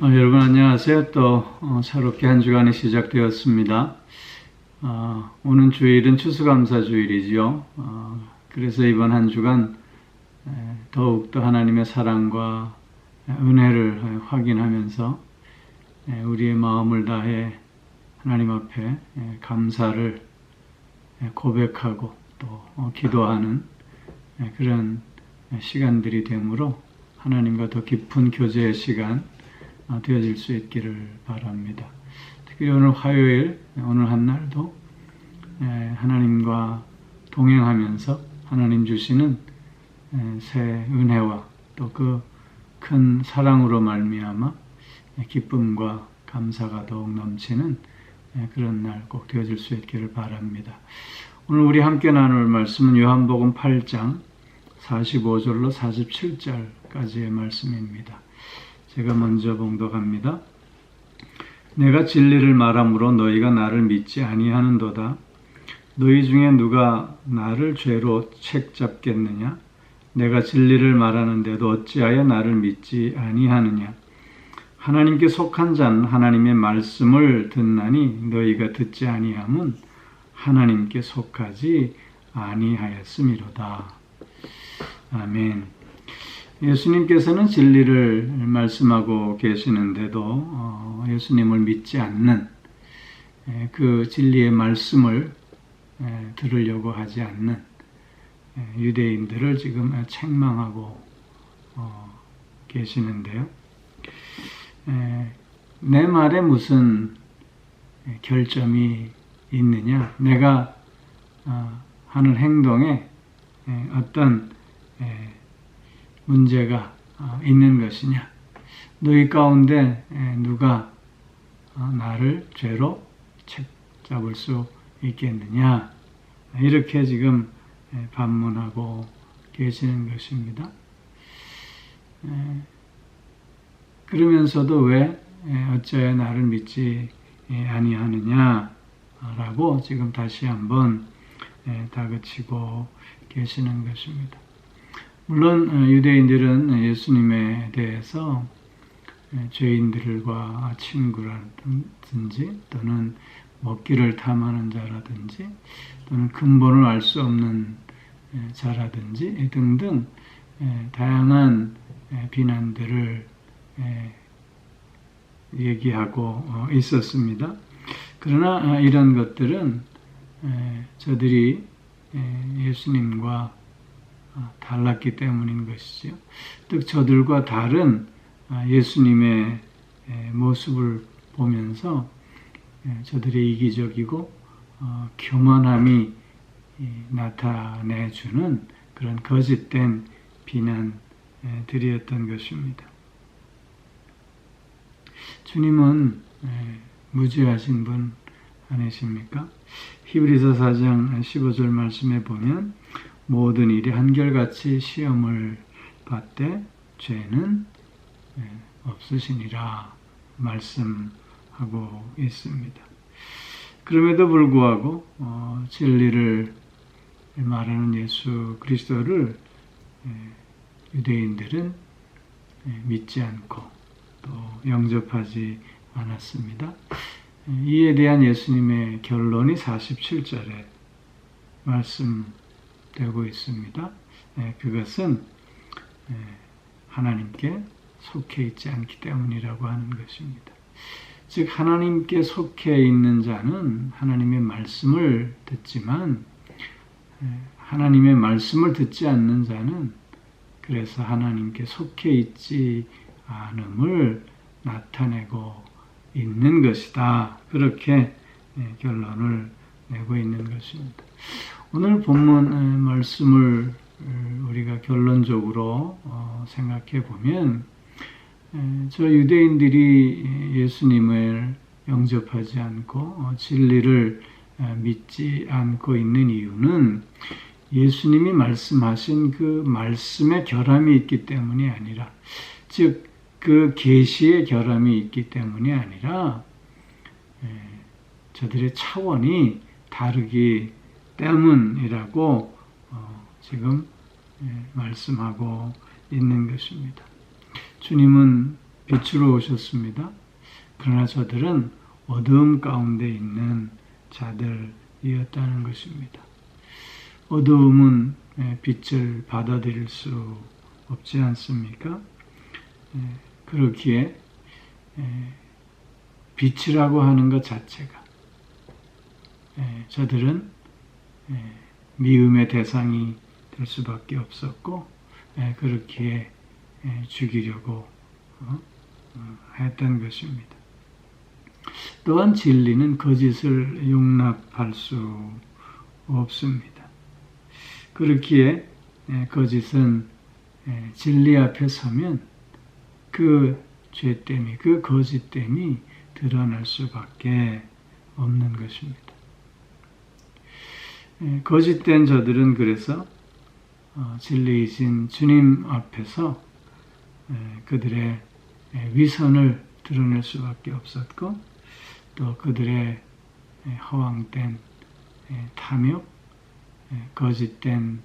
여러분 안녕하세요. 또 새롭게 한 주간이 시작되었습니다. 오는 주일은 추수감사주일이지요. 그래서 이번 한 주간 더욱더 하나님의 사랑과 은혜를 확인하면서 우리의 마음을 다해 하나님 앞에 감사를 고백하고 또 기도하는 그런 시간들이 되므로 하나님과 더 깊은 교제의 시간 되어질 수 있기를 바랍니다. 특히 오늘 화요일, 오늘 한 날도 하나님과 동행하면서 하나님 주시는 새 은혜와 또 그 큰 사랑으로 말미암아 기쁨과 감사가 더욱 넘치는 그런 날 꼭 되어질 수 있기를 바랍니다. 오늘 우리 함께 나눌 말씀은 요한복음 8장 45절로 47절까지의 말씀입니다. 제가 먼저 봉독합니다. 내가 진리를 말함으로 너희가 나를 믿지 아니하는도다. 너희 중에 누가 나를 죄로 책잡겠느냐? 내가 진리를 말하는데도 어찌하여 나를 믿지 아니하느냐? 하나님께 속한 자는 하나님의 말씀을 듣나니 너희가 듣지 아니함은 하나님께 속하지 아니하였음이로다. 아멘. 예수님께서는 진리를 말씀하고 계시는데도 예수님을 믿지 않는 그 진리의 말씀을 들으려고 하지 않는 유대인들을 지금 책망하고 계시는데요. 내 말에 무슨 결점이 있느냐? 내가 하는 행동에 어떤 문제가 있는 것이냐? 너희 가운데 누가 나를 죄로 책잡을 수 있겠느냐? 이렇게 지금 반문하고 계시는 것입니다. 그러면서도 왜 어찌하여 나를 믿지 아니하느냐라고 지금 다시 한번 다그치고 계시는 것입니다. 물론 유대인들은 예수님에 대해서 죄인들과 친구라든지 또는 먹기를 탐하는 자라든지 또는 근본을 알 수 없는 자라든지 등등 다양한 비난들을 얘기하고 있었습니다. 그러나 이런 것들은 저들이 예수님과 달랐기 때문인 것이죠. 즉 저들과 다른 예수님의 모습을 보면서 저들의 이기적이고 교만함이 나타내주는 그런 거짓된 비난들이었던 것입니다. 주님은 무죄하신 분 아니십니까? 히브리서 4장 15절 말씀에 보면 모든 일이 한결같이 시험을 받되 죄는 없으시니라 말씀하고 있습니다. 그럼에도 불구하고 진리를 말하는 예수 그리스도를 유대인들은 믿지 않고 또 영접하지 않았습니다. 이에 대한 예수님의 결론이 47절에 말씀되고 있습니다. 그것은 하나님께 속해 있지 않기 때문이라고 하는 것입니다. 즉 하나님께 속해 있는 자는 하나님의 말씀을 듣지만 하나님의 말씀을 듣지 않는 자는 그래서 하나님께 속해 있지 않음을 나타내고 있는 것이다. 그렇게 결론을 내고 있는 것입니다. 오늘 본문 말씀을 우리가 결론적으로 생각해 보면 저 유대인들이 예수님을 영접하지 않고 진리를 믿지 않고 있는 이유는 예수님이 말씀하신 그 말씀의 결함이 있기 때문이 아니라 즉 그 계시의 결함이 있기 때문이 아니라 저들의 차원이 다르기 때문이라고 지금 말씀하고 있는 것입니다. 주님은 빛으로 오셨습니다. 그러나 저들은 어두움 가운데 있는 자들이었다는 것입니다. 어두움은 빛을 받아들일 수 없지 않습니까? 그렇기에 빛이라고 하는 것 자체가 저들은 미움의 대상이 될 수밖에 없었고 그렇기에 죽이려고 했던 것입니다. 또한 진리는 거짓을 용납할 수 없습니다. 그렇기에 거짓은 진리 앞에 서면 그 죄됨이, 그 거짓됨이 드러날 수밖에 없는 것입니다. 거짓된 저들은 그래서 진리이신 주님 앞에서 그들의 위선을 드러낼 수밖에 없었고 또 그들의 허황된 탐욕, 거짓된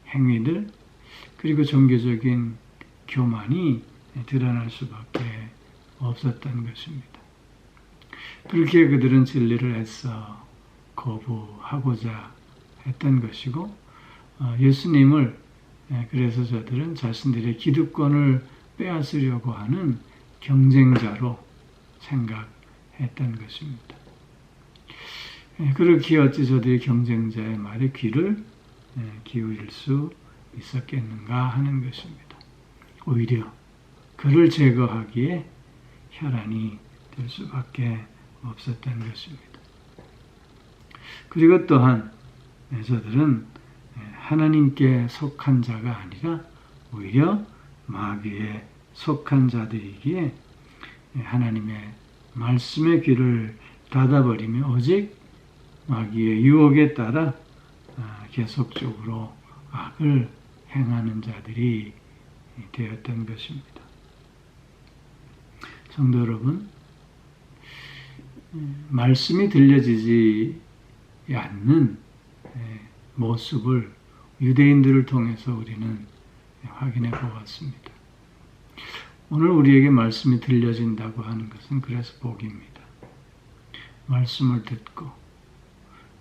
행위들 그리고 종교적인 교만이 드러날 수밖에 없었던 것입니다. 그렇게 그들은 진리를 애써 거부하고자 했던 것이고 예수님을 그래서 저들은 자신들의 기득권을 빼앗으려고 하는 경쟁자로 생각했던 것입니다. 그렇기에 어찌 저들이 경쟁자의 말에 귀를 기울일 수 있었겠는가 하는 것입니다. 오히려 그를 제거하기에 혈안이 될 수밖에 없었던 것입니다. 그리고 또한 저들은 하나님께 속한 자가 아니라 오히려 마귀에 속한 자들이기에 하나님의 말씀의 귀를 닫아버리며 오직 마귀의 유혹에 따라 계속적으로 악을 행하는 자들이 되었던 것입니다. 성도 여러분, 말씀이 들려지지 않는 모습을 유대인들을 통해서 우리는 확인해 보았습니다. 오늘 우리에게 말씀이 들려진다고 하는 것은 그래서 복입니다. 말씀을 듣고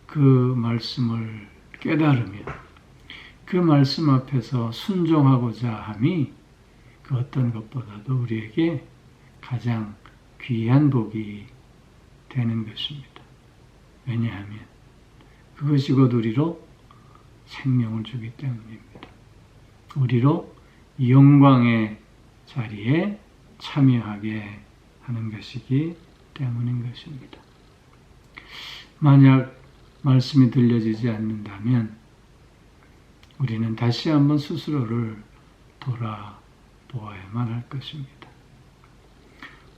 그 말씀을 깨달으며 그 말씀 앞에서 순종하고자 함이 그 어떤 것보다도 우리에게 가장 귀한 복이 되는 것입니다. 왜냐하면 그것이 곧 우리로 생명을 주기 때문입니다. 우리로 영광의 자리에 참여하게 하는 것이기 때문인 것입니다. 만약 말씀이 들려지지 않는다면 우리는 다시 한번 스스로를 돌아보아야만 할 것입니다.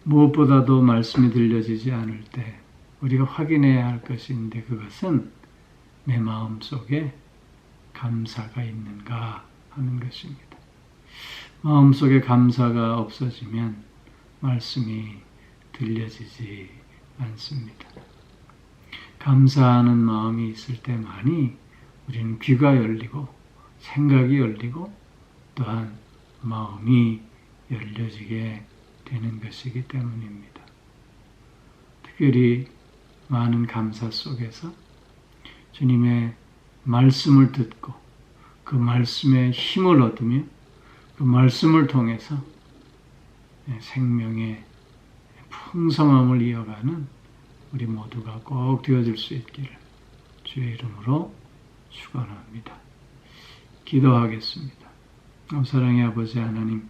무엇보다도 말씀이 들려지지 않을 때 우리가 확인해야 할 것인데 그것은 내 마음 속에 감사가 있는가 하는 것입니다. 마음속에 감사가 없어지면 말씀이 들려지지 않습니다. 감사하는 마음이 있을 때만이 우리는 귀가 열리고 생각이 열리고 또한 마음이 열려지게 되는 것이기 때문입니다. 특별히 많은 감사 속에서 주님의 말씀을 듣고 그 말씀의 힘을 얻으며 그 말씀을 통해서 생명의 풍성함을 이어가는 우리 모두가 꼭 되어질 수 있기를 주의 이름으로 축원합니다. 기도하겠습니다. 사랑의 아버지 하나님,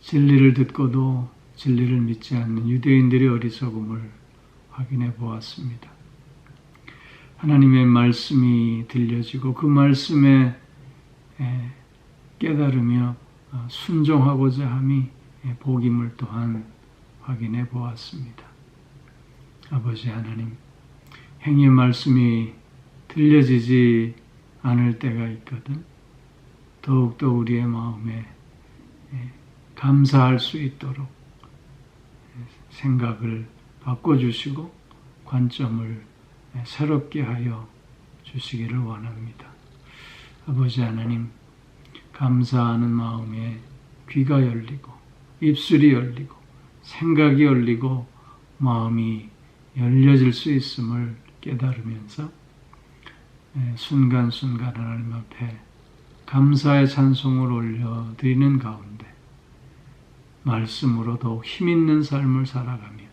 진리를 듣고도 진리를 믿지 않는 유대인들의 어리석음을 확인해 보았습니다. 하나님의 말씀이 들려지고 그 말씀에 깨달으며 순종하고자 함이 복임을 또한 확인해 보았습니다. 아버지 하나님, 행위의 말씀이 들려지지 않을 때가 있거든 더욱더 우리의 마음에 감사할 수 있도록 생각을 바꿔주시고 관점을 새롭게 하여 주시기를 원합니다. 아버지 하나님, 감사하는 마음에 귀가 열리고 입술이 열리고 생각이 열리고 마음이 열려질 수 있음을 깨달으면서 순간순간 하나님 앞에 감사의 찬송을 올려드리는 가운데 말씀으로 더욱 힘있는 삶을 살아가며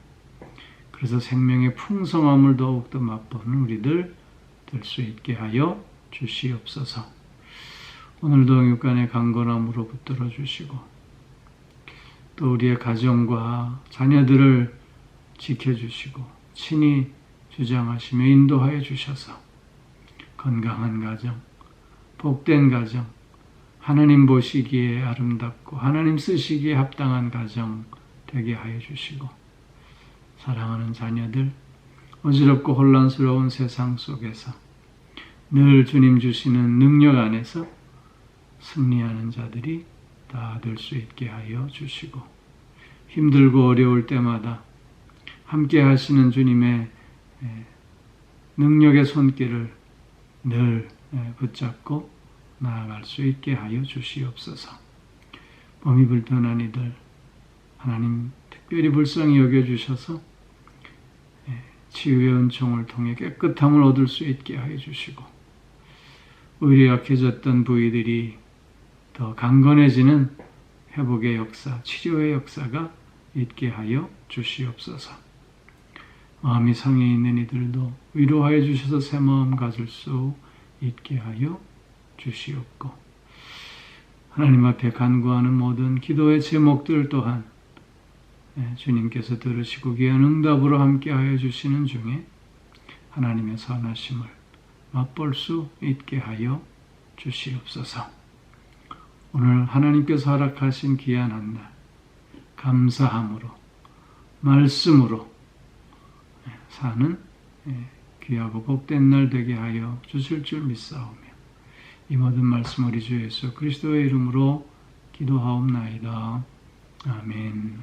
그래서 생명의 풍성함을 더욱더 맛보는 우리들 될 수 있게 하여 주시옵소서. 오늘도 육간의 강건함으로 붙들어 주시고 또 우리의 가정과 자녀들을 지켜주시고 친히 주장하시며 인도하여 주셔서 건강한 가정, 복된 가정, 하나님 보시기에 아름답고 하나님 쓰시기에 합당한 가정 되게 하여 주시고 사랑하는 자녀들, 어지럽고 혼란스러운 세상 속에서 늘 주님 주시는 능력 안에서 승리하는 자들이 다 될 수 있게 하여 주시고 힘들고 어려울 때마다 함께 하시는 주님의 능력의 손길을 늘 붙잡고 나아갈 수 있게 하여 주시옵소서. 몸이 불편한 이들 하나님 특별히 불쌍히 여겨주셔서 치유의 은총을 통해 깨끗함을 얻을 수 있게 하여 주시고 오히려 약해졌던 부위들이 더 강건해지는 회복의 역사, 치료의 역사가 있게 하여 주시옵소서. 마음이 상해 있는 이들도 위로하여 주셔서 새 마음 가질 수 있게 하여 주시옵고 하나님 앞에 간구하는 모든 기도의 제목들 또한 주님께서 들으시고 귀한 응답으로 함께하여 주시는 중에 하나님의 선하심을 맛볼 수 있게 하여 주시옵소서. 오늘 하나님께서 허락하신 귀한 한날 감사함으로 말씀으로 사는 귀하고 복된 날 되게 하여 주실 줄 믿사오며 이 모든 말씀 우리 주 예수 그리스도의 이름으로 기도하옵나이다. 아멘.